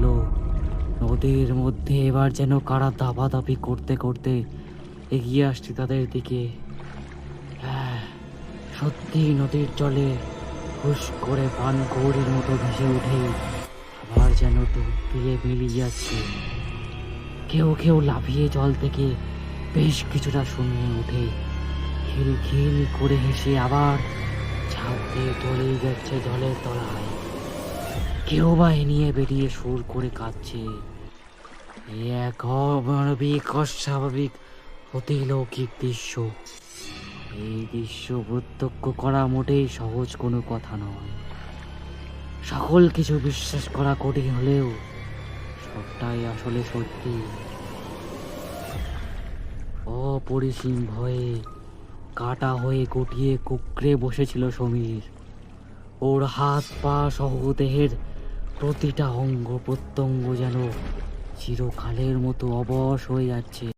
দেখলো নদীর মধ্যে এবার যেন কারা দাপাদাপি করতে করতে এগিয়ে আসছে তাদের দিকে। হ্যাঁ, সত্যি নদীর জলে হুশ করে পানকৌড়ির মতো ভেসে উঠে আবার যেন ডুব দিয়ে মিলিয়ে যাচ্ছে। কেউ কেউ লাফিয়ে জল থেকে বেশ কিছুটা শূন্যে উঠে খিলখিল করে হেসে আবার ঝাঁপ দিয়ে তলিয়ে যাচ্ছে জলের তলায়। কেউ বা এ নিয়ে বেরিয়ে সুর করে কাঁদছে। এ এক অমানবিক, অস্বাভাবিক, অতিলৌকিক দৃশ্য। এই দৃশ্য প্রত্যক্ষ করা মোটেই সহজ কোনো কথা নয়। সকল কিছু বিশ্বাস করা কঠিন হলেও সবটাই আসলে সত্যি। অপরিসীম ভয়ে কাটা হয়ে গুটিয়ে কুঁকড়ে বসেছিল সমীর। ওর হাত পা সহ দেহের প্রতিটা অঙ্গ প্রত্যঙ্গ যেন চিরকালের মতো অবশ হয়ে যাচ্ছে।